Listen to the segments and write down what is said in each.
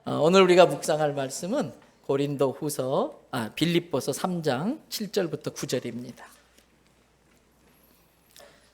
오늘 우리가 묵상할 말씀은 빌립보서 3장 7절부터 9절입니다.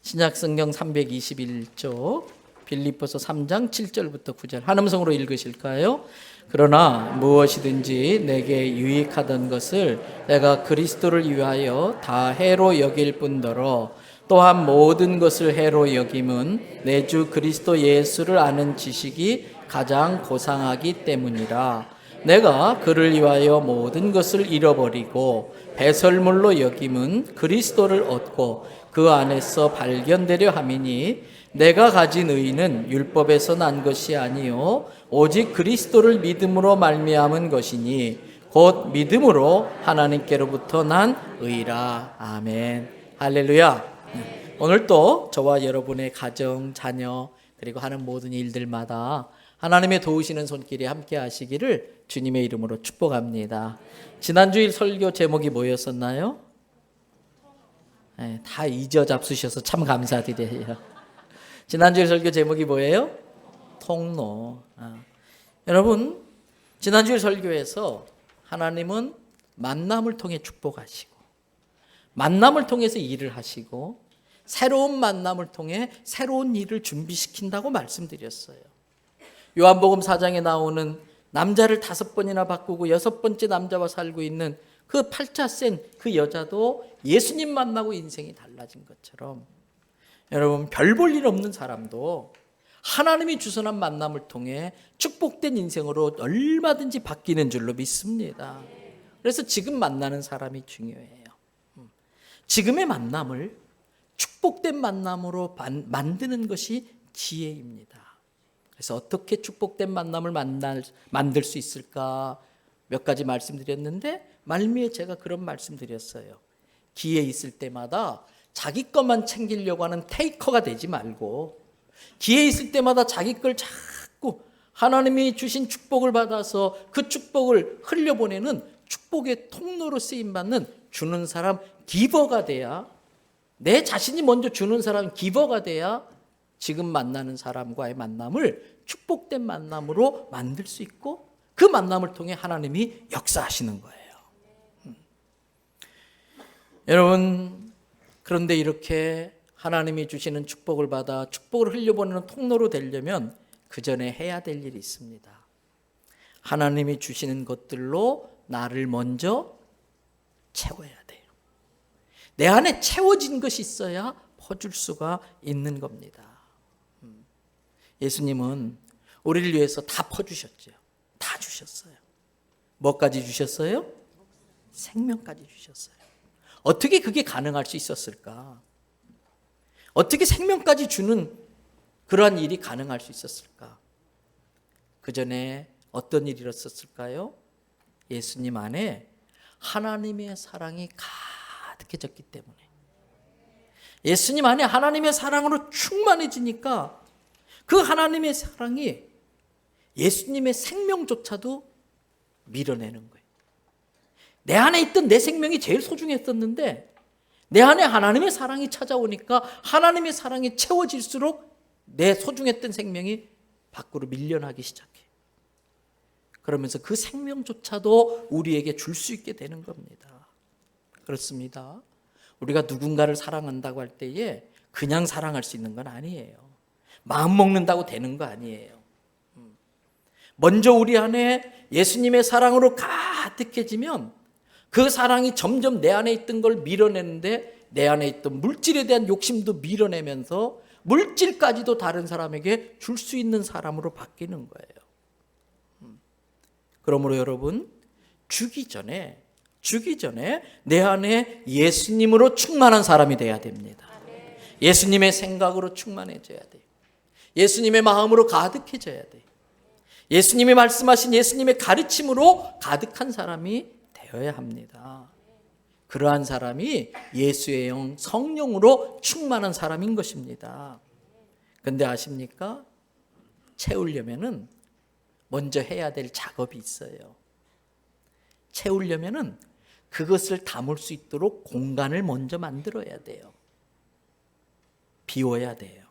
신약성경 321쪽 빌립보서 3장 7절부터 9절 한 음성으로 읽으실까요? 그러나 무엇이든지 내게 유익하던 것을 내가 그리스도를 위하여 다 해로 여길 뿐더러 또한 모든 것을 해로 여김은 내 주 그리스도 예수를 아는 지식이 가장 고상하기 때문이라. 내가 그를 위하여 모든 것을 잃어버리고 배설물로 여김은 그리스도를 얻고 그 안에서 발견되려 함이니 내가 가진 의는 율법에서 난 것이 아니요 오직 그리스도를 믿음으로 말미암은 것이니 곧 믿음으로 하나님께로부터 난 의라. 아멘. 할렐루야. 오늘 또 저와 여러분의 가정, 자녀 그리고 하는 모든 일들마다 하나님의 도우시는 손길이 함께 하시기를 주님의 이름으로 축복합니다. 지난주일 설교 제목이 뭐였었나요? 네, 다 잊어 잡수셔서 참 감사드려요. 지난주일 설교 제목이 뭐예요? 통로. 여러분, 지난주일 설교에서 하나님은 만남을 통해 축복하시고 만남을 통해서 일을 하시고 새로운 만남을 통해 새로운 일을 준비시킨다고 말씀드렸어요. 요한복음 4장에 나오는 남자를 5번이나 바꾸고 6번째 남자와 살고 있는 그 팔자 센 그 여자도 예수님 만나고 인생이 달라진 것처럼 여러분, 별 볼 일 없는 사람도 하나님이 주선한 만남을 통해 축복된 인생으로 얼마든지 바뀌는 줄로 믿습니다. 그래서 지금 만나는 사람이 중요해요. 지금의 만남을 축복된 만남으로 만드는 것이 지혜입니다. 그래서 어떻게 축복된 만남을 만들 수 있을까 몇 가지 말씀드렸는데 말미에 제가 그런 말씀드렸어요. 기회 있을 때마다 자기 것만 챙기려고 하는 테이커가 되지 말고 기회 있을 때마다 자기 걸 자꾸 하나님이 주신 축복을 받아서 그 축복을 흘려보내는 축복의 통로로 쓰임받는 주는 사람 기버가 돼야, 내 자신이 먼저 주는 사람 기버가 돼야 지금 만나는 사람과의 만남을 축복된 만남으로 만들 수 있고 그 만남을 통해 하나님이 역사하시는 거예요. 여러분, 그런데 이렇게 하나님이 주시는 축복을 받아 축복을 흘려보내는 통로로 되려면 그 전에 해야 될 일이 있습니다. 하나님이 주시는 것들로 나를 먼저 채워야 돼요. 내 안에 채워진 것이 있어야 퍼줄 수가 있는 겁니다. 예수님은 우리를 위해서 다 퍼주셨죠. 다 주셨어요. 뭐까지 주셨어요? 생명까지 주셨어요. 어떻게 그게 가능할 수 있었을까? 어떻게 생명까지 주는 그러한 일이 가능할 수 있었을까? 그 전에 어떤 일이 일어났을까요? 예수님 안에 하나님의 사랑이 가득해졌기 때문에, 예수님 안에 하나님의 사랑으로 충만해지니까 그 하나님의 사랑이 예수님의 생명조차도 밀어내는 거예요. 내 안에 있던 내 생명이 제일 소중했었는데 내 안에 하나님의 사랑이 찾아오니까 하나님의 사랑이 채워질수록 내 소중했던 생명이 밖으로 밀려나기 시작해요. 그러면서 그 생명조차도 우리에게 줄 수 있게 되는 겁니다. 그렇습니다. 우리가 누군가를 사랑한다고 할 때에 그냥 사랑할 수 있는 건 아니에요. 마음 먹는다고 되는 거 아니에요. 먼저 우리 안에 예수님의 사랑으로 가득해지면 그 사랑이 점점 내 안에 있던 걸 밀어내는데 내 안에 있던 물질에 대한 욕심도 밀어내면서 물질까지도 다른 사람에게 줄 수 있는 사람으로 바뀌는 거예요. 그러므로 여러분, 주기 전에 내 안에 예수님으로 충만한 사람이 돼야 됩니다. 예수님의 생각으로 충만해져야 돼요. 예수님의 마음으로 가득해져야 돼요. 예수님이 말씀하신 예수님의 가르침으로 가득한 사람이 되어야 합니다. 그러한 사람이 예수의 영, 성령으로 충만한 사람인 것입니다. 그런데 아십니까? 채우려면은 먼저 해야 될 작업이 있어요. 채우려면은 그것을 담을 수 있도록 공간을 먼저 만들어야 돼요. 비워야 돼요.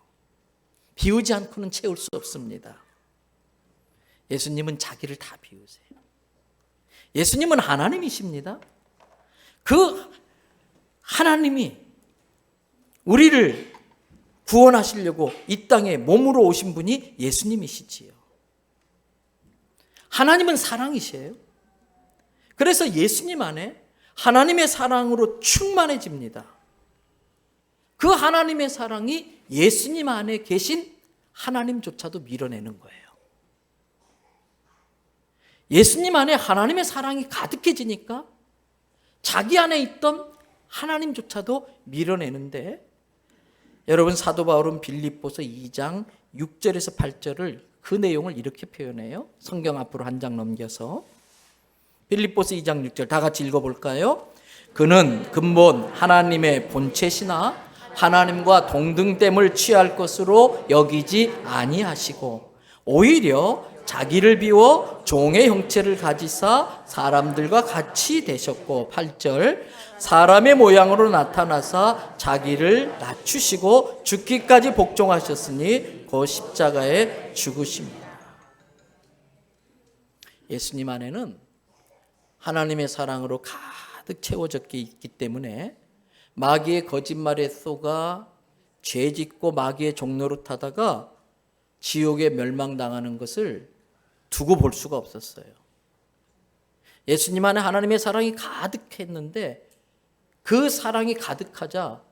비우지 않고는 채울 수 없습니다. 예수님은 자기를 다 비우세요. 예수님은 하나님이십니다. 그 하나님이 우리를 구원하시려고 이 땅에 몸으로 오신 분이 예수님이시지요. 하나님은 사랑이세요. 그래서 예수님 안에 하나님의 사랑으로 충만해집니다. 그 하나님의 사랑이 예수님 안에 계신 하나님조차도 밀어내는 거예요. 예수님 안에 하나님의 사랑이 가득해지니까 자기 안에 있던 하나님조차도 밀어내는데, 여러분 사도 바울은 빌립보서 2장 6절에서 8절을 그 내용을 이렇게 표현해요. 성경 앞으로 한 장 넘겨서 빌립보서 2장 6절 다 같이 읽어볼까요? 그는 근본 하나님의 본체시나 하나님과 동등됨을 취할 것으로 여기지 아니하시고 오히려 자기를 비워 종의 형체를 가지사 사람들과 같이 되셨고, 8절 사람의 모양으로 나타나사 자기를 낮추시고 죽기까지 복종하셨으니 그 십자가에 죽으십니다. 예수님 안에는 하나님의 사랑으로 가득 채워져 있기 때문에 마귀의 거짓말에 속아 죄짓고 마귀의 종로로 타다가 지옥에 멸망당하는 것을 두고 볼 수가 없었어요. 예수님 안에 하나님의 사랑이 가득했는데 그 사랑이 가득하자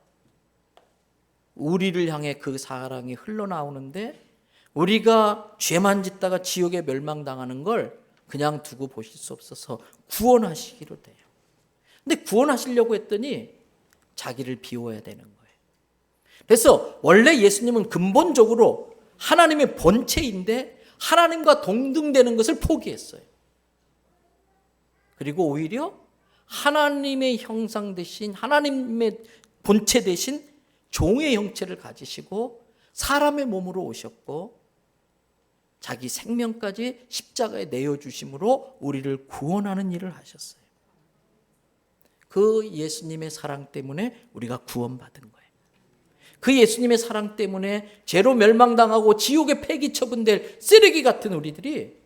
우리를 향해 그 사랑이 흘러나오는데 우리가 죄만 짓다가 지옥에 멸망당하는 걸 그냥 두고 보실 수 없어서 구원하시기로 돼요. 근데 구원하시려고 했더니 자기를 비워야 되는 거예요. 그래서 원래 예수님은 근본적으로 하나님의 본체인데 하나님과 동등되는 것을 포기했어요. 그리고 오히려 하나님의 형상 대신 하나님의 본체 대신 종의 형체를 가지시고 사람의 몸으로 오셨고 자기 생명까지 십자가에 내어주심으로 우리를 구원하는 일을 하셨어요. 그 예수님의 사랑 때문에 우리가 구원받은 거예요. 그 예수님의 사랑 때문에 죄로 멸망당하고 지옥에 폐기 처분될 쓰레기 같은 우리들이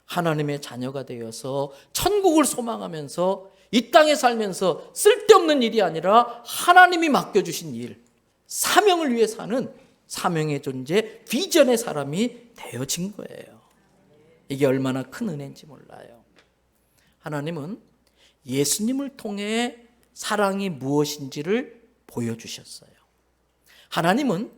하나님의 자녀가 되어서 천국을 소망하면서 이 땅에 살면서 쓸데없는 일이 아니라 하나님이 맡겨주신 일, 사명을 위해 사는 사명의 존재, 비전의 사람이 되어진 거예요. 이게 얼마나 큰 은혜인지 몰라요. 하나님은 예수님을 통해 사랑이 무엇인지를 보여주셨어요. 하나님은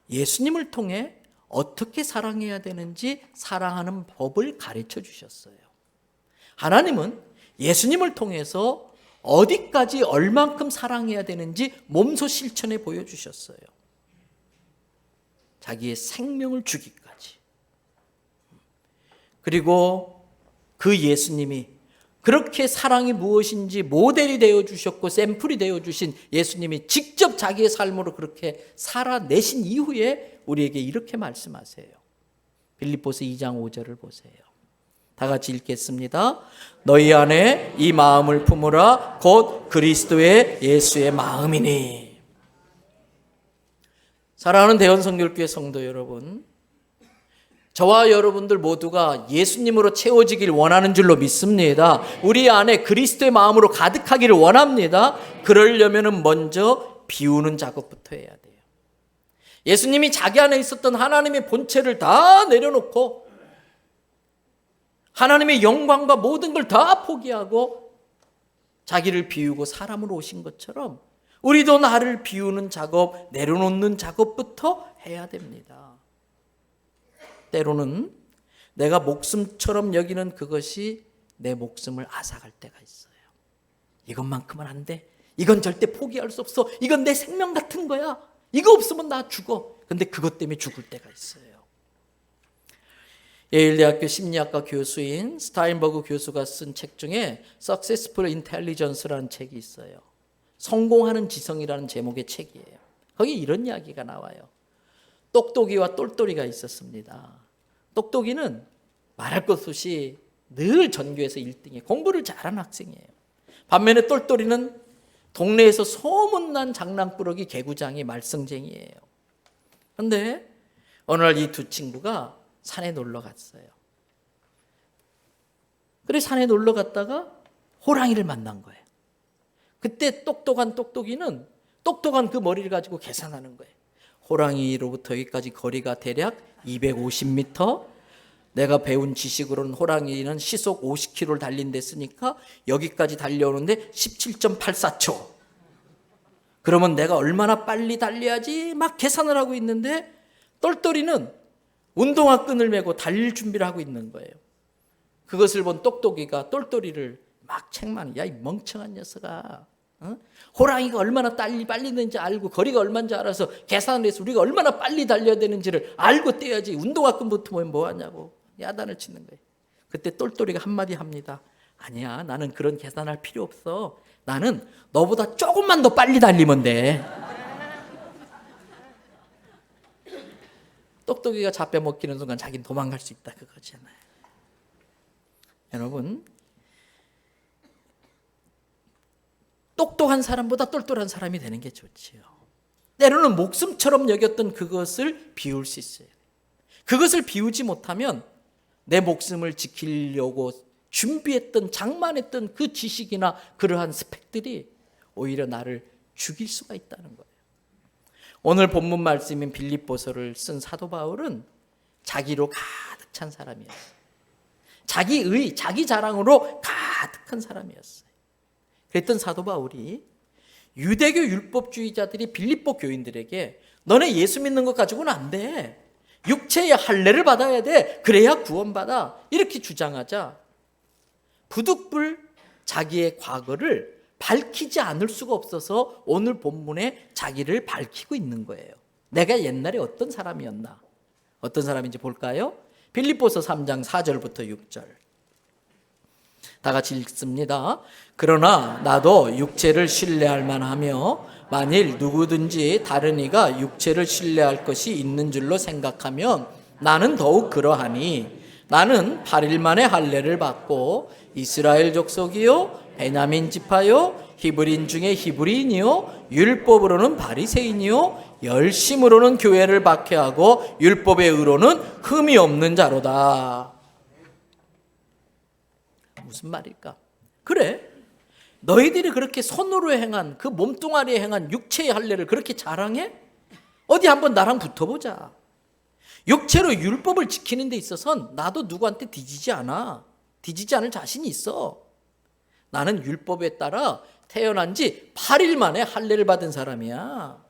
예수님을 통해 어떻게 사랑해야 되는지 사랑하는 법을 가르쳐 주셨어요. 하나님은 예수님을 통해서 어디까지 얼만큼 사랑해야 되는지 몸소 실천해 보여주셨어요. 자기의 생명을 주기까지. 그리고 그 예수님이 그렇게 사랑이 무엇인지 모델이 되어주셨고 샘플이 되어주신 예수님이 직접 자기의 삶으로 그렇게 살아내신 이후에 우리에게 이렇게 말씀하세요. 빌립보서 2장 5절을 보세요. 다 같이 읽겠습니다. 너희 안에 이 마음을 품으라. 곧 그리스도의 예수의 마음이니. 사랑하는 대원성결교회 성도 여러분, 저와 여러분들 모두가 예수님으로 채워지길 원하는 줄로 믿습니다. 우리 안에 그리스도의 마음으로 가득하기를 원합니다. 그러려면 먼저 비우는 작업부터 해야 돼요. 예수님이 자기 안에 있었던 하나님의 본체를 다 내려놓고 하나님의 영광과 모든 걸 다 포기하고 자기를 비우고 사람으로 오신 것처럼 우리도 나를 비우는 작업, 내려놓는 작업부터 해야 됩니다. 때로는 내가 목숨처럼 여기는 그것이 내 목숨을 앗아갈 때가 있어요. 이것만큼은 안 돼. 이건 절대 포기할 수 없어. 이건 내 생명 같은 거야. 이거 없으면 나 죽어. 근데 그것 때문에 죽을 때가 있어요. 예일대학교 심리학과 교수인 스타인버그 교수가 쓴 책 중에 Successful Intelligence라는 책이 있어요. 성공하는 지성이라는 제목의 책이에요. 거기 이런 이야기가 나와요. 똑똑이와 똘똘이가 있었습니다. 똑똑이는 말할 것 없이 늘 전교에서 1등이에요. 공부를 잘하는 학생이에요. 반면에 똘똘이는 동네에서 소문난 장난꾸러기 개구장이 말썽쟁이에요. 그런데 어느 날 이 두 친구가 산에 놀러 갔어요. 그래서 산에 놀러 갔다가 호랑이를 만난 거예요. 그때 똑똑한 똑똑이는 똑똑한 그 머리를 가지고 계산하는 거예요. 호랑이로부터 여기까지 거리가 대략 250m. 내가 배운 지식으로는 호랑이는 시속 50km를 달린댔으니까 여기까지 달려오는데 17.84초. 그러면 내가 얼마나 빨리 달려야지 막 계산을 하고 있는데 똘똘이는 운동화 끈을 메고 달릴 준비를 하고 있는 거예요. 그것을 본 똑똑이가 똘똘이를 막 책망해. 야, 이 멍청한 녀석아. 호랑이가 얼마나 빨리 달리는지 알고 거리가 얼마인지 알아서 계산을 해서 우리가 얼마나 빨리 달려야 되는지를 알고 뛰어야지. 운동화 끈 붙으면 뭐하냐고 야단을 치는 거예요. 그때 똘똘이가 한마디 합니다. 아니야, 나는 그런 계산할 필요 없어. 나는 너보다 조금만 더 빨리 달리면 돼. 똑똑이가 잡혀먹히는 순간 자기는 도망갈 수 있다 그거잖아요. 여러분, 똑똑한 사람보다 똘똘한 사람이 되는 게 좋지요. 때로는 목숨처럼 여겼던 그것을 비울 수 있어요. 그것을 비우지 못하면 내 목숨을 지키려고 준비했던 장만했던 그 지식이나 그러한 스펙들이 오히려 나를 죽일 수가 있다는 거예요. 오늘 본문 말씀인 빌립보서를 쓴 사도 바울은 자기로 가득 찬 사람이었어요. 자기 자랑으로 가득한 사람이었어요. 그랬던 사도 바울이 유대교 율법주의자들이 빌립보 교인들에게 너네 예수 믿는 것 가지고는 안 돼. 육체의 할례를 받아야 돼. 그래야 구원받아. 이렇게 주장하자 부득불 자기의 과거를 밝히지 않을 수가 없어서 오늘 본문에 자기를 밝히고 있는 거예요. 내가 옛날에 어떤 사람이었나? 어떤 사람인지 볼까요? 빌립보서 3장 4절부터 6절. 다 같이 읽습니다. 그러나 나도 육체를 신뢰할 만하며 만일 누구든지 다른 이가 육체를 신뢰할 것이 있는 줄로 생각하면 나는 더욱 그러하니 나는 8일 만에 할례를 받고 이스라엘 족속이요 베냐민 지파요 히브리인 중에 히브리인이요 율법으로는 바리새인이요 열심으로는 교회를 박해하고 율법의 의로는 흠이 없는 자로다. 무슨 말일까? 그래, 너희들이 그렇게 손으로 행한 그 몸뚱아리에 행한 육체의 할례를 그렇게 자랑해? 어디 한번 나랑 붙어보자. 육체로 율법을 지키는 데 있어서는 나도 누구한테 뒤지지 않아. 뒤지지 않을 자신이 있어. 나는 율법에 따라 태어난 지 8일 만에 할례를 받은 사람이야.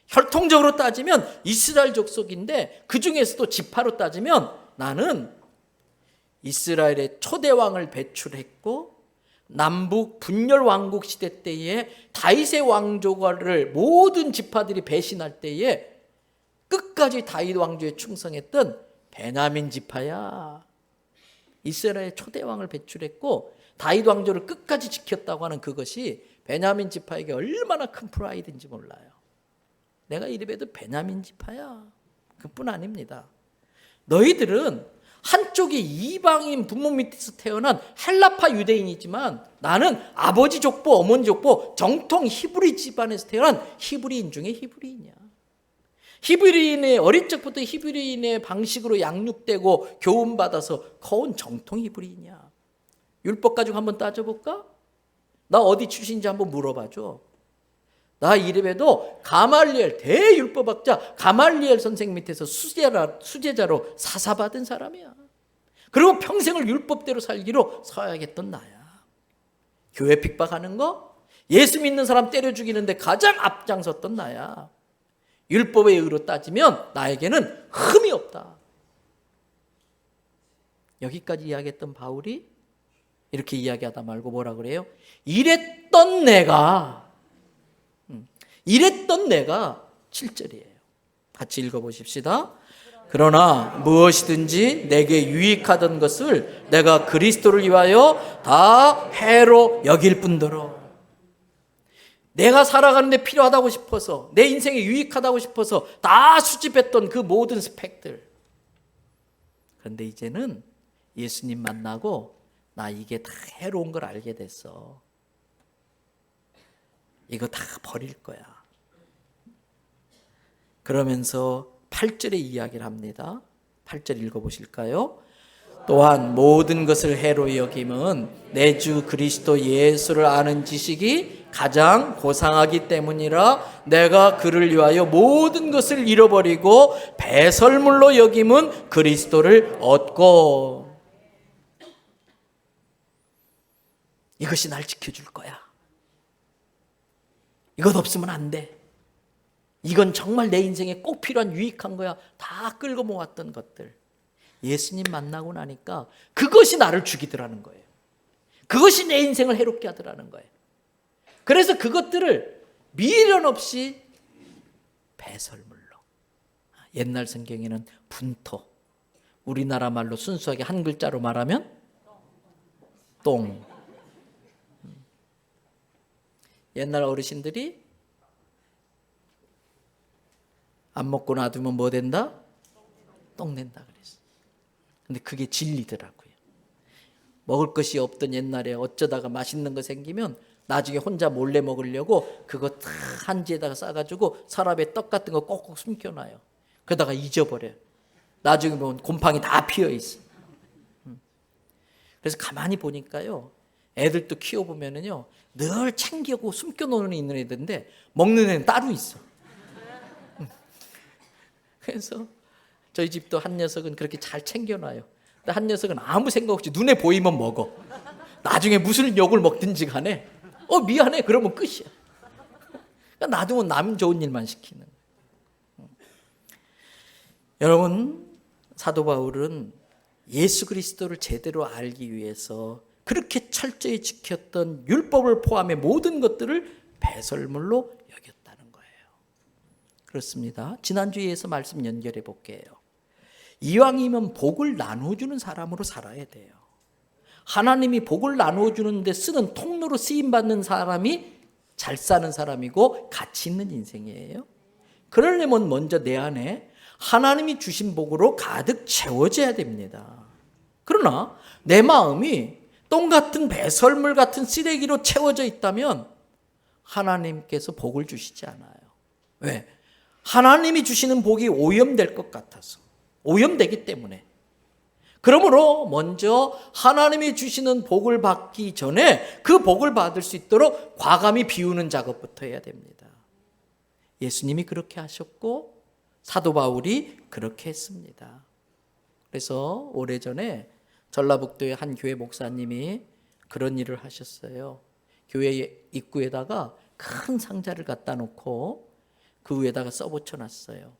혈통적으로 따지면 이스라엘 족속인데 그 중에서도 지파로 따지면 나는 이스라엘의 초대 왕을 배출했고 남북 분열 왕국 시대 때에 다윗의 왕조를 모든 지파들이 배신할 때에 끝까지 다윗 왕조에 충성했던 베냐민 지파야. 이스라엘의 초대 왕을 배출했고 다윗 왕조를 끝까지 지켰다고 하는 그것이 베냐민 지파에게 얼마나 큰 프라이드인지 몰라요. 내가 이래봬도 베냐민 지파야. 그뿐 아닙니다. 너희들은 한쪽이 이방인 부모 밑에서 태어난 헬라파 유대인이지만 나는 아버지 족보, 어머니 족보 정통 히브리 집안에서 태어난 히브리인 중에 히브리인이야. 히브리인의 어릴 적부터 히브리인의 방식으로 양육되고 교훈받아서 커온 정통 히브리인이야. 율법 가지고 한번 따져볼까? 나 어디 출신인지 한번 물어봐줘. 나 이름에도 가말리엘 대율법학자 가말리엘 선생 밑에서 수제자로 사사받은 사람이야. 그리고 평생을 율법대로 살기로 서야겠던 나야. 교회 핍박하는 거, 예수 믿는 사람 때려 죽이는데 가장 앞장섰던 나야. 율법의 의로 따지면 나에게는 흠이 없다. 여기까지 이야기했던 바울이 이렇게 이야기하다 말고 뭐라 그래요? 이랬던 내가 7절이에요. 같이 읽어보십시다. 그러나 무엇이든지 내게 유익하던 것을 내가 그리스도를 위하여 다 해로 여길 뿐더러 내가 살아가는데 필요하다고 싶어서 내 인생에 유익하다고 싶어서 다 수집했던 그 모든 스펙들. 그런데 이제는 예수님 만나고 나 이게 다 해로운 걸 알게 됐어. 이거 다 버릴 거야. 그러면서 8절의 이야기를 합니다. 8절 읽어보실까요? 또한 모든 것을 해로 여김은 내 주 그리스도 예수를 아는 지식이 가장 고상하기 때문이라. 내가 그를 위하여 모든 것을 잃어버리고 배설물로 여김은 그리스도를 얻고. 이것이 날 지켜줄 거야. 이것 없으면 안 돼. 이건 정말 내 인생에 꼭 필요한 유익한 거야. 다 끌고 모았던 것들. 예수님 만나고 나니까 그것이 나를 죽이더라는 거예요. 그것이 내 인생을 해롭게 하더라는 거예요. 그래서 그것들을 미련 없이 배설물로. 옛날 성경에는 분토, 우리나라 말로 순수하게 한 글자로 말하면 똥. 옛날 어르신들이 안 먹고 놔두면 뭐 된다? 똥 낸다 그랬어. 근데 그게 진리더라고요. 먹을 것이 없던 옛날에 어쩌다가 맛있는 거 생기면 나중에 혼자 몰래 먹으려고 그거 다 한지에다가 싸가지고 서랍에 떡 같은 거 꼭꼭 숨겨놔요. 그러다가 잊어버려요. 나중에 보면 곰팡이 다 피어있어. 그래서 가만히 보니까요, 애들도 키워보면은요, 늘 챙기고 숨겨놓는 있는 애들인데 먹는 애는 따로 있어. 그래서 저희 집도 한 녀석은 그렇게 잘 챙겨놔요. 근데 한 녀석은 아무 생각 없이 눈에 보이면 먹어. 나중에 무슨 욕을 먹든지 간에 미안해 그러면 끝이야. 그러니까 놔두면 남 좋은 일만 시키는. 여러분, 사도 바울은 예수 그리스도를 제대로 알기 위해서 그렇게 철저히 지켰던 율법을 포함해 모든 것들을 배설물로 여겼다는 거예요. 그렇습니다. 지난주에 이어서 말씀 연결해 볼게요. 이왕이면 복을 나눠주는 사람으로 살아야 돼요. 하나님이 복을 나눠주는 데 쓰는 통로로 쓰임받는 사람이 잘 사는 사람이고 가치 있는 인생이에요. 그러려면 먼저 내 안에 하나님이 주신 복으로 가득 채워져야 됩니다. 그러나 내 마음이 똥 같은 배설물 같은 쓰레기로 채워져 있다면 하나님께서 복을 주시지 않아요. 왜? 하나님이 주시는 복이 오염될 것 같아서. 오염되기 때문에. 그러므로 먼저 하나님이 주시는 복을 받기 전에 그 복을 받을 수 있도록 과감히 비우는 작업부터 해야 됩니다. 예수님이 그렇게 하셨고 사도 바울이 그렇게 했습니다. 그래서 오래전에 전라북도의 한 교회 목사님이 그런 일을 하셨어요. 교회 입구에다가 큰 상자를 갖다 놓고 그 위에다가 써붙여 놨어요.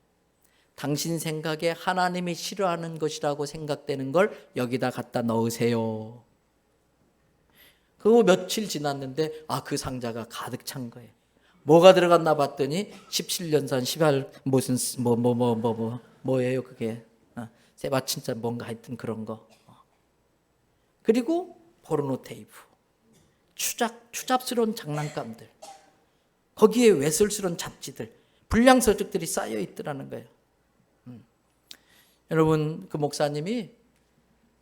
당신 생각에 하나님이 싫어하는 것이라고 생각되는 걸 여기다 갖다 넣으세요. 그리고 며칠 지났는데 그 상자가 가득 찬 거예요. 뭐가 들어갔나 봤더니 17년산 18 무슨 뭐예요 그게? 세바친자 뭔가 하여튼 그런 거. 그리고 포르노 테이프, 추잡스러운 장난감들, 거기에 외설스러운 잡지들, 불량 서적들이 쌓여 있더라는 거예요. 여러분, 그 목사님이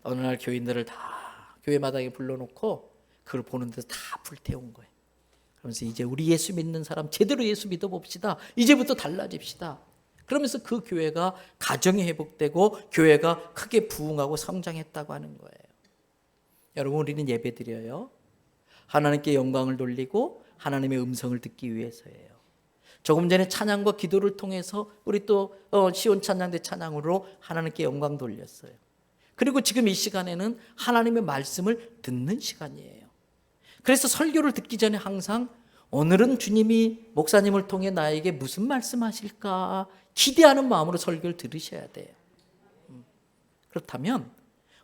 어느 날 교인들을 다 교회 마당에 불러놓고 그걸 보는 데서 다 불태운 거예요. 그러면서 이제 우리 예수 믿는 사람 제대로 예수 믿어봅시다. 이제부터 달라집시다. 그러면서 그 교회가 가정이 회복되고 교회가 크게 부흥하고 성장했다고 하는 거예요. 여러분, 우리는 예배 드려요. 하나님께 영광을 돌리고 하나님의 음성을 듣기 위해서예요. 조금 전에 찬양과 기도를 통해서 우리 또 시온 찬양대 찬양으로 하나님께 영광 돌렸어요. 그리고 지금 이 시간에는 하나님의 말씀을 듣는 시간이에요. 그래서 설교를 듣기 전에 항상 오늘은 주님이 목사님을 통해 나에게 무슨 말씀하실까 기대하는 마음으로 설교를 들으셔야 돼요. 그렇다면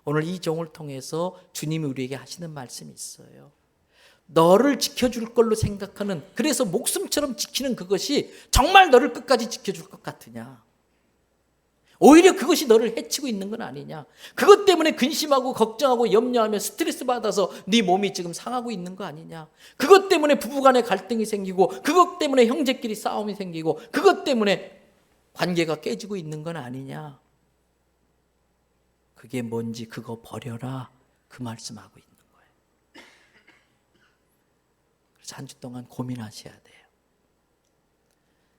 오늘 이 종을 통해서 주님이 우리에게 하시는 말씀이 있어요. 너를 지켜줄 걸로 생각하는, 그래서 목숨처럼 지키는 그것이 정말 너를 끝까지 지켜줄 것 같으냐? 오히려 그것이 너를 해치고 있는 건 아니냐? 그것 때문에 근심하고 걱정하고 염려하며 스트레스 받아서 네 몸이 지금 상하고 있는 거 아니냐? 그것 때문에 부부간에 갈등이 생기고, 그것 때문에 형제끼리 싸움이 생기고, 그것 때문에 관계가 깨지고 있는 건 아니냐? 그게 뭔지 그거 버려라, 그 말씀하고 있는 거예요. 그래서 한 주 동안 고민하셔야 돼요.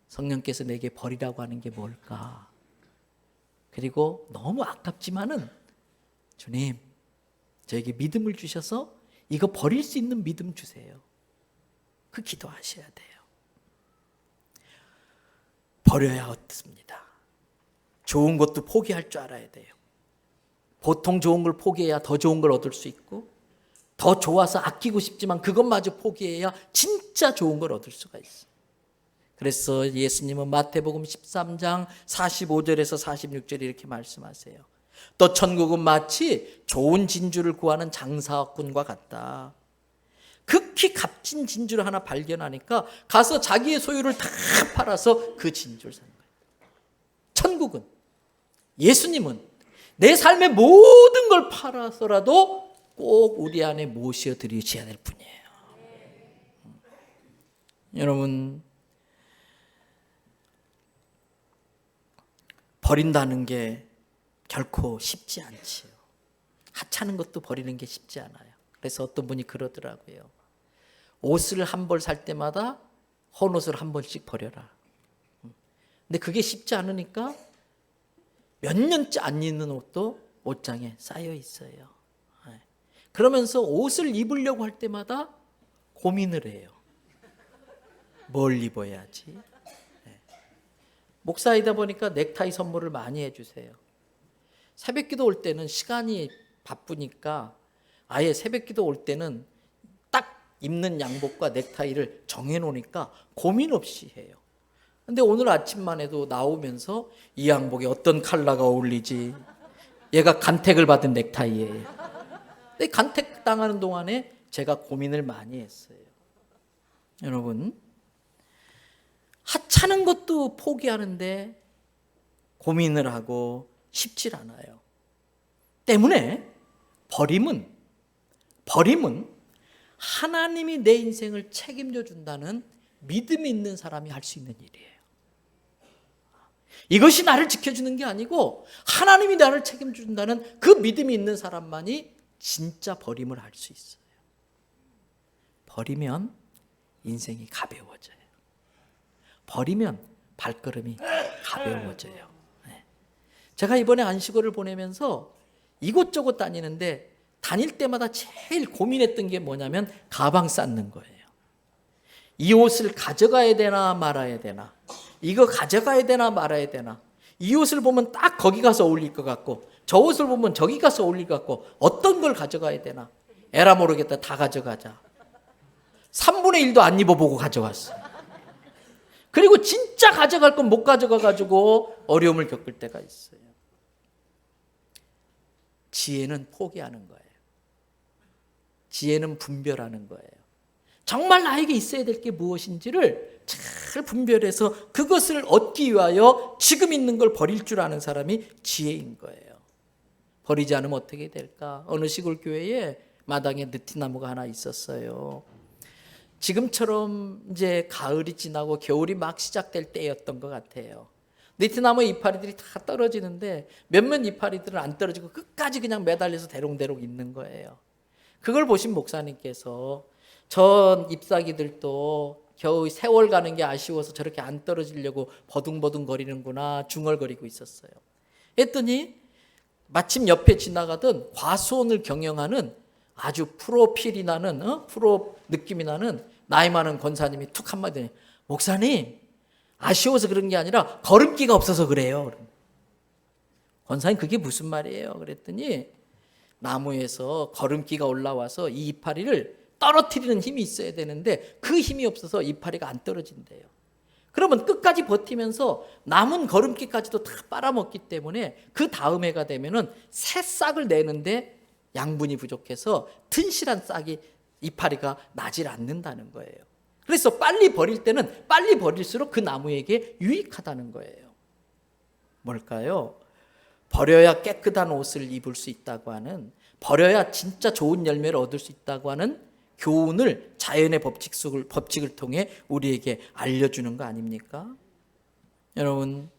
성령께서 내게 버리라고 하는 게 뭘까? 그리고 너무 아깝지만은 주님, 저에게 믿음을 주셔서 이거 버릴 수 있는 믿음 주세요. 그 기도하셔야 돼요. 버려야 얻습니다. 좋은 것도 포기할 줄 알아야 돼요. 보통 좋은 걸 포기해야 더 좋은 걸 얻을 수 있고, 더 좋아서 아끼고 싶지만 그것마저 포기해야 진짜 좋은 걸 얻을 수가 있어요. 그래서 예수님은 마태복음 13장 45절에서 46절에 이렇게 말씀하세요. 또 천국은 마치 좋은 진주를 구하는 장사꾼과 같다. 극히 값진 진주를 하나 발견하니까 가서 자기의 소유를 다 팔아서 그 진주를 사는 거예요. 천국은, 예수님은 내 삶의 모든 걸 팔아서라도 꼭 우리 안에 모셔드리셔야 될 분이에요. 여러분, 버린다는 게 결코 쉽지 않지요. 하찮은 것도 버리는 게 쉽지 않아요. 그래서 어떤 분이 그러더라고요. 옷을 한 벌 살 때마다 헌옷을 한 번씩 버려라. 근데 그게 쉽지 않으니까 몇 년째 안 입는 옷도 옷장에 쌓여 있어요. 그러면서 옷을 입으려고 할 때마다 고민을 해요. 뭘 입어야지? 목사이다 보니까 넥타이 선물을 많이 해주세요. 새벽기도 올 때는 시간이 바쁘니까 아예 새벽기도 올 때는 딱 입는 양복과 넥타이를 정해놓으니까 고민 없이 해요. 근데 오늘 아침만 해도 나오면서 이 양복에 어떤 컬러가 어울리지? 얘가 간택을 받은 넥타이예요. 근데 간택 당하는 동안에 제가 고민을 많이 했어요. 여러분, 하찮은 것도 포기하는데 고민을 하고 쉽질 않아요. 때문에 버림은 하나님이 내 인생을 책임져 준다는 믿음이 있는 사람이 할 수 있는 일이에요. 이것이 나를 지켜주는 게 아니고 하나님이 나를 책임져 준다는 그 믿음이 있는 사람만이 진짜 버림을 할 수 있어요. 버리면 인생이 가벼워져요. 버리면 발걸음이 가벼워져요. 제가 이번에 안식월을 보내면서 이곳저곳 다니는데 다닐 때마다 제일 고민했던 게 뭐냐면 가방 쌓는 거예요. 이 옷을 가져가야 되나 말아야 되나, 이거 가져가야 되나 말아야 되나, 이 옷을 보면 딱 거기 가서 어울릴 것 같고 저 옷을 보면 저기 가서 어울릴 것 같고 어떤 걸 가져가야 되나, 에라 모르겠다, 다 가져가자. 3분의 1도 안 입어보고 가져왔어. 그리고 진짜 가져갈 건 못 가져가가지고 어려움을 겪을 때가 있어요. 지혜는 포기하는 거예요. 지혜는 분별하는 거예요. 정말 나에게 있어야 될 게 무엇인지를 잘 분별해서 그것을 얻기 위하여 지금 있는 걸 버릴 줄 아는 사람이 지혜인 거예요. 버리지 않으면 어떻게 될까? 어느 시골 교회에 마당에 느티나무가 하나 있었어요. 지금처럼 이제 가을이 지나고 겨울이 막 시작될 때였던 것 같아요. 느티나무 이파리들이 다 떨어지는데 몇몇 이파리들은 안 떨어지고 끝까지 그냥 매달려서 대롱대롱 있는 거예요. 그걸 보신 목사님께서 전 잎사귀들도 겨우 세월 가는 게 아쉬워서 저렇게 안 떨어지려고 버둥버둥 거리는구나 중얼거리고 있었어요. 했더니 마침 옆에 지나가던 과수원을 경영하는 아주 프로필이 나는 프로 느낌이 나는 나이 많은 권사님이 툭 한마디 하더니, 목사님 아쉬워서 그런 게 아니라 걸음기가 없어서 그래요. 권사님 그게 무슨 말이에요? 그랬더니 나무에서 걸음기가 올라와서 이 이파리를 떨어뜨리는 힘이 있어야 되는데 그 힘이 없어서 이파리가 안 떨어진대요. 그러면 끝까지 버티면서 남은 걸음기까지도 다 빨아먹기 때문에 그 다음 해가 되면은 새 싹을 내는데 양분이 부족해서 튼실한 싹이 이파리가 나질 않는다는 거예요. 그래서 빨리 버릴 때는 빨리 버릴수록 그 나무에게 유익하다는 거예요. 뭘까요? 버려야 깨끗한 옷을 입을 수 있다고 하는, 버려야 진짜 좋은 열매를 얻을 수 있다고 하는 교훈을 자연의 법칙을 통해 우리에게 알려주는 거 아닙니까? 여러분,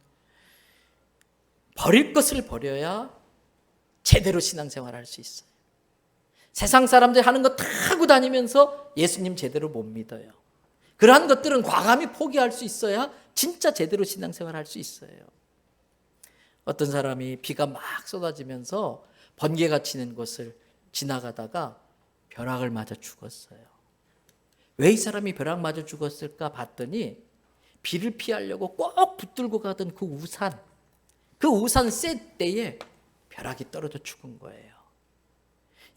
버릴 것을 버려야 제대로 신앙생활을 할 수 있어요. 세상 사람들이 하는 거 다 하고 다니면서 예수님 제대로 못 믿어요. 그러한 것들은 과감히 포기할 수 있어야 진짜 제대로 신앙생활을 할 수 있어요. 어떤 사람이 비가 막 쏟아지면서 번개가 치는 곳을 지나가다가 벼락을 맞아 죽었어요. 왜 이 사람이 벼락 맞아 죽었을까 봤더니 비를 피하려고 꼭 붙들고 가던 그 우산 쐴 때에 벼락이 떨어져 죽은 거예요.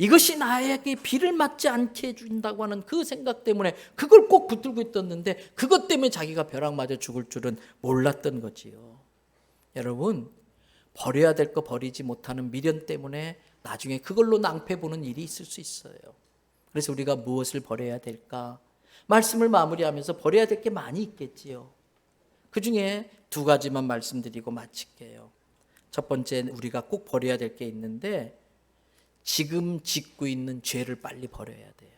이것이 나에게 비를 맞지 않게 해준다고 하는 그 생각 때문에 그걸 꼭 붙들고 있었는데 그것 때문에 자기가 벼락 맞아 죽을 줄은 몰랐던 거지요. 여러분, 버려야 될 거 버리지 못하는 미련 때문에 나중에 그걸로 낭패 보는 일이 있을 수 있어요. 그래서 우리가 무엇을 버려야 될까? 말씀을 마무리하면서 버려야 될 게 많이 있겠지요. 그 중에 두 가지만 말씀드리고 마칠게요. 첫 번째, 우리가 꼭 버려야 될 게 있는데 지금 짓고 있는 죄를 빨리 버려야 돼요.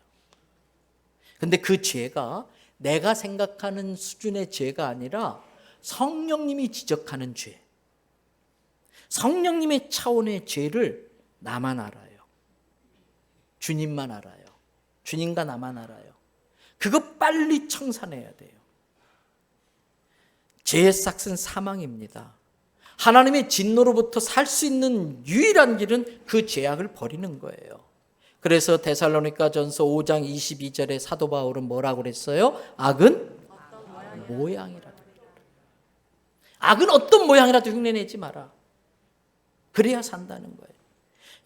근데 그 죄가 내가 생각하는 수준의 죄가 아니라 성령님이 지적하는 죄, 성령님의 차원의 죄를 나만 알아요. 주님만 알아요. 주님과 나만 알아요. 그거 빨리 청산해야 돼요. 죄의 싹은 사망입니다. 하나님의 진노로부터 살 수 있는 유일한 길은 그 죄악을 버리는 거예요. 그래서 데살로니가전서 5장 22절에 사도 바울은 뭐라고 그랬어요? 악은 모양이라도. 악은 어떤 모양이라도 흉내내지 마라. 그래야 산다는 거예요.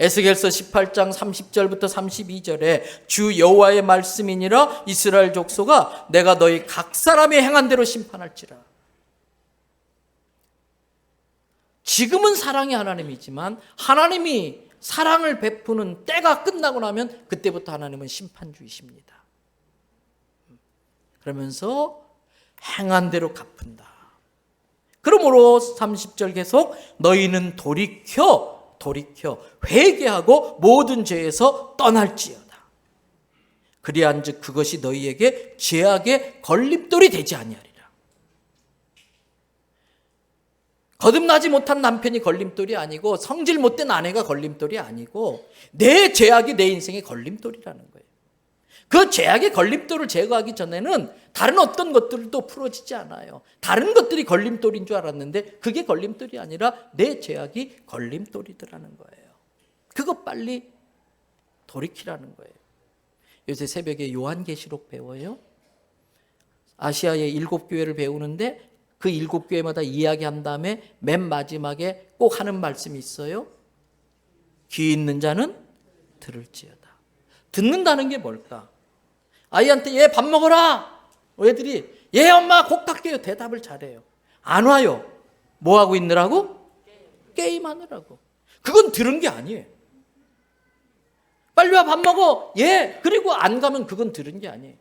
에스겔서 18장 30절부터 32절에 주 여호와의 말씀이니라 이스라엘 족속아 내가 너희 각 사람이 행한 대로 심판할지라. 지금은 사랑의 하나님이지만 하나님이 사랑을 베푸는 때가 끝나고 나면 그때부터 하나님은 심판주이십니다. 그러면서 행한 대로 갚은다. 그러므로 30절 계속 너희는 돌이켜 회개하고 모든 죄에서 떠날지어다. 그리한즉 그것이 너희에게 죄악의 걸림돌이 되지 아니하리라. 거듭나지 못한 남편이 걸림돌이 아니고 성질 못된 아내가 걸림돌이 아니고 내 죄악이 내 인생의 걸림돌이라는 거예요. 그 죄악의 걸림돌을 제거하기 전에는 다른 어떤 것들도 풀어지지 않아요. 다른 것들이 걸림돌인 줄 알았는데 그게 걸림돌이 아니라 내 죄악이 걸림돌이더라는 거예요. 그거 빨리 돌이키라는 거예요. 요새 새벽에 요한계시록 배워요. 아시아의 7교회를 배우는데 그 7교회마다 이야기한 다음에 맨 마지막에 꼭 하는 말씀이 있어요. 귀 있는 자는 들을지어다. 듣는다는 게 뭘까? 아이한테 얘 밥 먹어라. 애들이 얘 엄마 곧 갈게요. 대답을 잘해요. 안 와요. 뭐 하고 있느라고? 게임하느라고. 그건 들은 게 아니에요. 빨리 와 밥 먹어. 예. 그리고 안 가면 그건 들은 게 아니에요.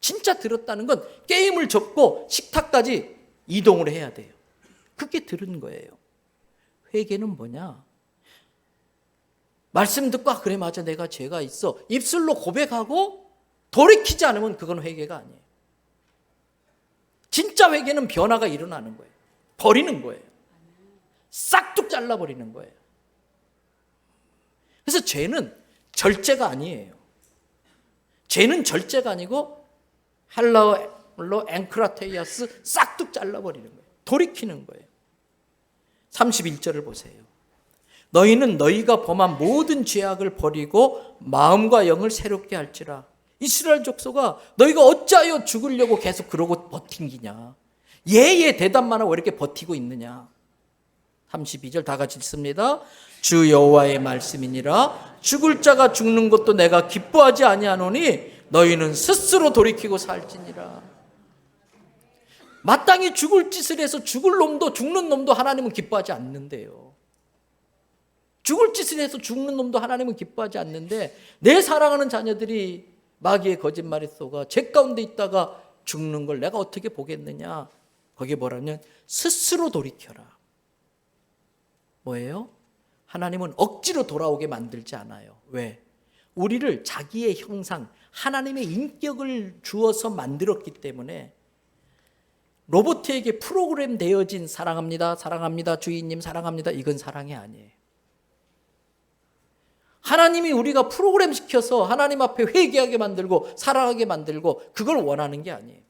진짜 들었다는 건 게임을 접고 식탁까지 이동을 해야 돼요. 그게 들은 거예요. 회개는 뭐냐? 말씀 듣고 그래 맞아 내가 죄가 있어. 입술로 고백하고 돌이키지 않으면 그건 회개가 아니에요. 진짜 회개는 변화가 일어나는 거예요. 버리는 거예요. 싹둑 잘라버리는 거예요. 그래서 죄는 절제가 아니에요. 죄는 절제가 아니고 헬라어로 앵크라테이아스 싹둑 잘라버리는 거예요. 돌이키는 거예요. 31절을 보세요. 너희는 너희가 범한 모든 죄악을 버리고 마음과 영을 새롭게 할지라. 이스라엘 족속아 너희가 어찌하여 죽으려고 계속 그러고 버틴기냐. 예의 대답만 하고 왜 이렇게 버티고 있느냐. 32절 다 같이 읽습니다. 주 여호와의 말씀이니라 죽을 자가 죽는 것도 내가 기뻐하지 아니하노니 너희는 스스로 돌이키고 살지니라. 마땅히 죽을 짓을 해서 죽을 놈도 죽는 놈도 하나님은 기뻐하지 않는데요. 죽을 짓을 해서 죽는 놈도 하나님은 기뻐하지 않는데 내 사랑하는 자녀들이 마귀의 거짓말에 속아 죄 가운데 있다가 죽는 걸 내가 어떻게 보겠느냐. 거기에 뭐라면 스스로 돌이켜라. 뭐예요? 하나님은 억지로 돌아오게 만들지 않아요. 왜? 우리를 자기의 형상, 하나님의 인격을 주어서 만들었기 때문에 로봇에게 프로그램 되어진 사랑합니다, 사랑합니다, 주인님 사랑합니다. 이건 사랑이 아니에요. 하나님이 우리가 프로그램 시켜서 하나님 앞에 회개하게 만들고 사랑하게 만들고 그걸 원하는 게 아니에요.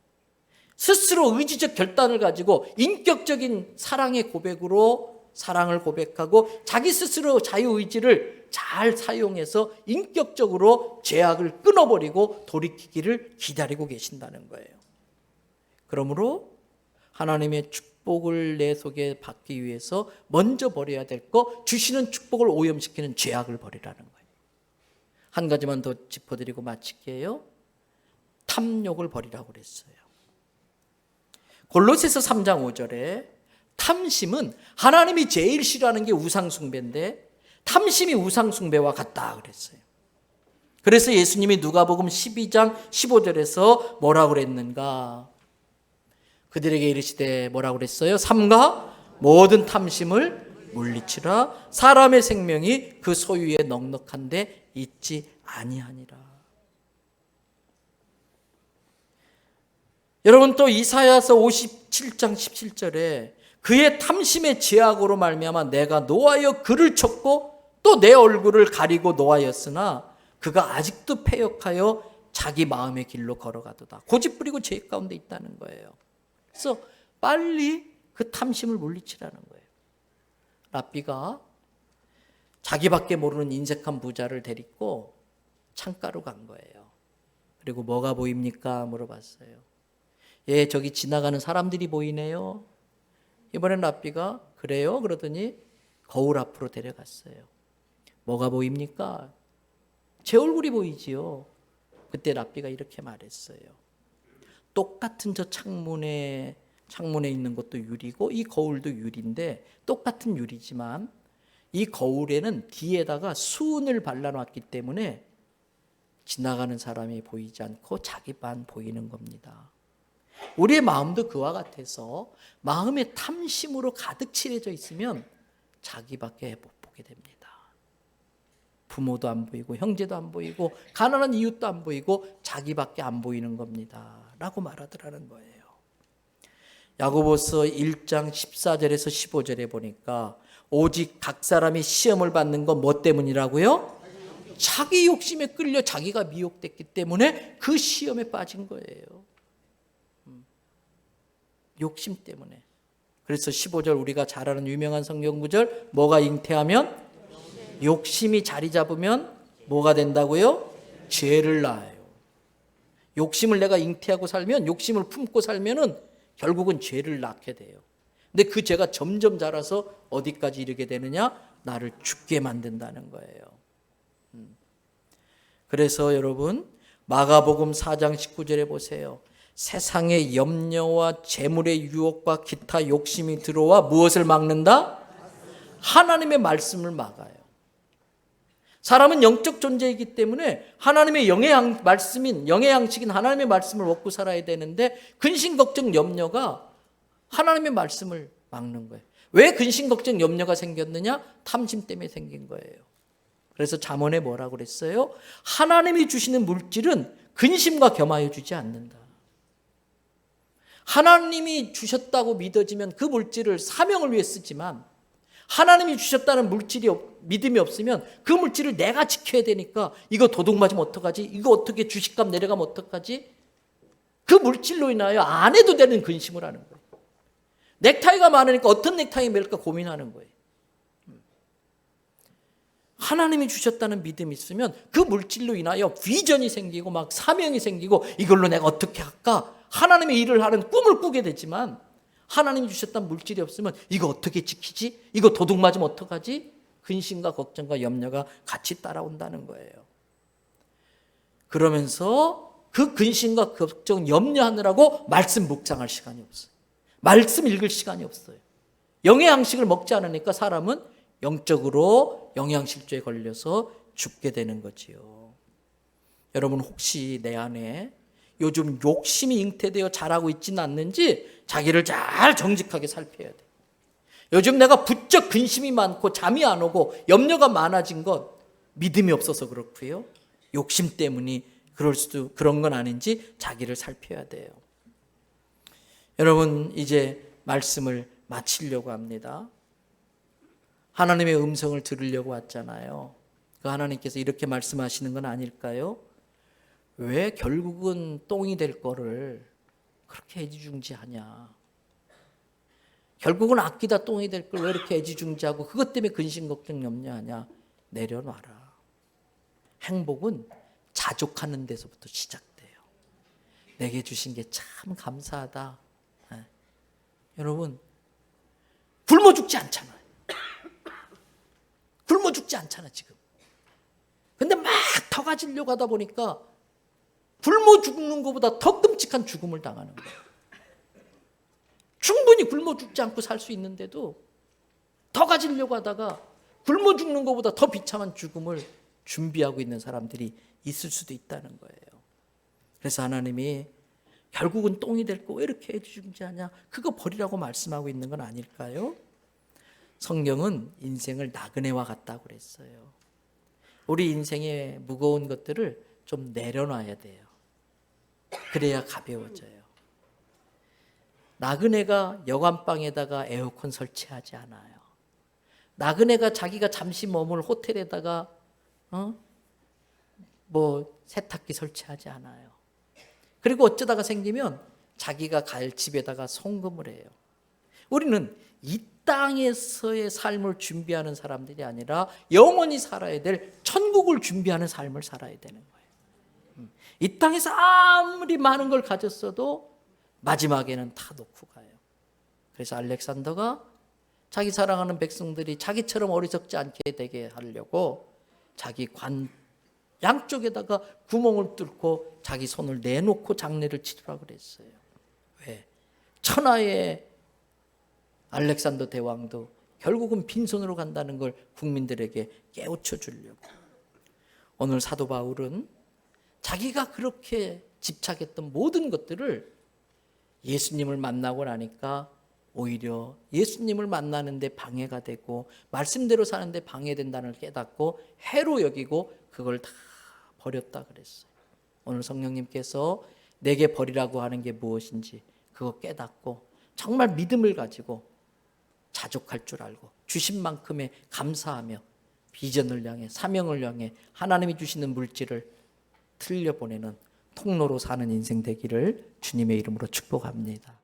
스스로 의지적 결단을 가지고 인격적인 사랑의 고백으로 사랑을 고백하고 자기 스스로 자유의지를 잘 사용해서 인격적으로 죄악을 끊어버리고 돌이키기를 기다리고 계신다는 거예요. 그러므로 하나님의 축복을 내 속에 받기 위해서 먼저 버려야 될 거, 주시는 축복을 오염시키는 죄악을 버리라는 거예요. 한 가지만 더 짚어드리고 마칠게요. 탐욕을 버리라고 그랬어요. 골로새서 3장 5절에 탐심은 하나님이 제일 싫어하는 게 우상숭배인데 탐심이 우상숭배와 같다 그랬어요. 그래서 예수님이 누가복음 12장 15절에서 뭐라고 그랬는가? 그들에게 이르시되 뭐라고 그랬어요? 삼가 모든 탐심을 물리치라. 사람의 생명이 그 소유에 넉넉한데 있지 아니하니라. 여러분, 또 이사야서 57장 17절에 그의 탐심의 죄악으로 말미암아 내가 노하여 그를 쳤고 또 내 얼굴을 가리고 노하였으나 그가 아직도 패역하여 자기 마음의 길로 걸어가도다. 고집부리고 죄 가운데 있다는 거예요. 그래서 빨리 그 탐심을 물리치라는 거예요. 랍비가 자기밖에 모르는 인색한 부자를 데리고 창가로 간 거예요. 그리고 뭐가 보입니까? 물어봤어요. 예, 저기 지나가는 사람들이 보이네요. 이번엔 랍비가 그래요? 그러더니 거울 앞으로 데려갔어요. 뭐가 보입니까? 제 얼굴이 보이지요. 그때 랍비가 이렇게 말했어요. 똑같은 저 창문에 있는 것도 유리고 이 거울도 유리인데 똑같은 유리지만 이 거울에는 뒤에다가 수은을 발라놨기 때문에 지나가는 사람이 보이지 않고 자기만 보이는 겁니다. 우리의 마음도 그와 같아서 마음의 탐심으로 가득 칠해져 있으면 자기밖에 못 보게 됩니다. 부모도 안 보이고 형제도 안 보이고 가난한 이웃도 안 보이고 자기밖에 안 보이는 겁니다 라고 말하더라는 거예요. 야고보서 1장 14절에서 15절에 보니까 오직 각 사람이 시험을 받는 건 뭐 때문이라고요? 자기 욕심에 끌려 자기가 미혹됐기 때문에 그 시험에 빠진 거예요. 욕심 때문에. 그래서 15절 우리가 잘 아는 유명한 성경 구절, 뭐가 잉태하면? 욕심이 자리 잡으면 뭐가 된다고요? 죄를 낳아요. 욕심을 내가 잉태하고 살면, 욕심을 품고 살면은 결국은 죄를 낳게 돼요. 근데 그 죄가 점점 자라서 어디까지 이르게 되느냐? 나를 죽게 만든다는 거예요. 그래서 여러분, 마가복음 4장 19절에 보세요. 세상의 염려와 재물의 유혹과 기타 욕심이 들어와 무엇을 막는다? 하나님의 말씀을 막아요. 사람은 영적 존재이기 때문에 하나님의 영의 말씀인, 영의 양식인 하나님의 말씀을 먹고 살아야 되는데 근심, 걱정, 염려가 하나님의 말씀을 막는 거예요. 왜 근심, 걱정, 염려가 생겼느냐? 탐심 때문에 생긴 거예요. 그래서 잠언에 뭐라고 그랬어요? 하나님이 주시는 물질은 근심과 겸하여 주지 않는다. 하나님이 주셨다고 믿어지면 그 물질을 사명을 위해 쓰지만 하나님이 주셨다는 믿음이 없으면 그 물질을 내가 지켜야 되니까 이거 도둑 맞으면 어떡하지? 이거 어떻게 주식값 내려가면 어떡하지? 그 물질로 인하여 안 해도 되는 근심을 하는 거예요. 넥타이가 많으니까 어떤 넥타이 멜까 고민하는 거예요. 하나님이 주셨다는 믿음이 있으면 그 물질로 인하여 비전이 생기고 막 사명이 생기고 이걸로 내가 어떻게 할까? 하나님의 일을 하는 꿈을 꾸게 되지만 하나님이 주셨다는 물질이 없으면 이거 어떻게 지키지? 이거 도둑 맞으면 어떡하지? 근심과 걱정과 염려가 같이 따라온다는 거예요. 그러면서 그 근심과 걱정, 염려하느라고 말씀 묵상할 시간이 없어요. 말씀 읽을 시간이 없어요. 영의 양식을 먹지 않으니까 사람은 영적으로 영양실조에 걸려서 죽게 되는 거지요. 여러분 혹시 내 안에 요즘 욕심이 잉태되어 자라고 있지는 않는지 자기를 잘 정직하게 살펴야 돼. 요즘 내가 부쩍 근심이 많고 잠이 안 오고 염려가 많아진 건 믿음이 없어서 그렇고요. 욕심 때문이 그런 건 아닌지 자기를 살펴야 돼요. 여러분 이제 말씀을 마치려고 합니다. 하나님의 음성을 들으려고 왔잖아요. 그 하나님께서 이렇게 말씀하시는 건 아닐까요? 왜 결국은 똥이 될 거를 그렇게 애지중지하냐? 결국은 아끼다 똥이 될 걸 왜 이렇게 애지중지하고 그것 때문에 근심 걱정 염려하냐. 내려놔라. 행복은 자족하는 데서부터 시작돼요. 내게 주신 게 참 감사하다. 네. 여러분 굶어 죽지 않잖아요. 굶어 죽지 않잖아 지금. 근데 막 더 가지려고 하다 보니까 굶어 죽는 것보다 더 끔찍한 죽음을 당하는 거예요. 충분히 굶어 죽지 않고 살 수 있는데도 더 가지려고 하다가 굶어 죽는 것보다 더 비참한 죽음을 준비하고 있는 사람들이 있을 수도 있다는 거예요. 그래서 하나님이 결국은 똥이 될 거 왜 이렇게 애지중지하냐, 그거 버리라고 말씀하고 있는 건 아닐까요? 성경은 인생을 나그네와 같다고 그랬어요. 우리 인생의 무거운 것들을 좀 내려놔야 돼요. 그래야 가벼워져요. 나그네가 여관방에다가 에어컨 설치하지 않아요. 나그네가 자기가 잠시 머물 호텔에다가 세탁기 설치하지 않아요. 그리고 어쩌다가 생기면 자기가 갈 집에다가 송금을 해요. 우리는 이 땅에서의 삶을 준비하는 사람들이 아니라 영원히 살아야 될 천국을 준비하는 삶을 살아야 되는 거예요. 이 땅에서 아무리 많은 걸 가졌어도 마지막에는 다 놓고 가요. 그래서 알렉산더가 자기 사랑하는 백성들이 자기처럼 어리석지 않게 되게 하려고 자기 관 양쪽에다가 구멍을 뚫고 자기 손을 내놓고 장례를 치르라고 그랬어요. 왜? 천하의 알렉산더 대왕도 결국은 빈손으로 간다는 걸 국민들에게 깨우쳐 주려고. 오늘 사도 바울은 자기가 그렇게 집착했던 모든 것들을 예수님을 만나고 나니까 오히려 예수님을 만나는데 방해가 되고 말씀대로 사는데 방해된다는 걸 깨닫고 해로 여기고 그걸 다 버렸다 그랬어요. 오늘 성령님께서 내게 버리라고 하는 게 무엇인지 그거 깨닫고 정말 믿음을 가지고 자족할 줄 알고 주신 만큼의 감사하며 비전을 향해 사명을 향해 하나님이 주시는 물질을 틀려보내는 통로로 사는 인생 되기를 주님의 이름으로 축복합니다.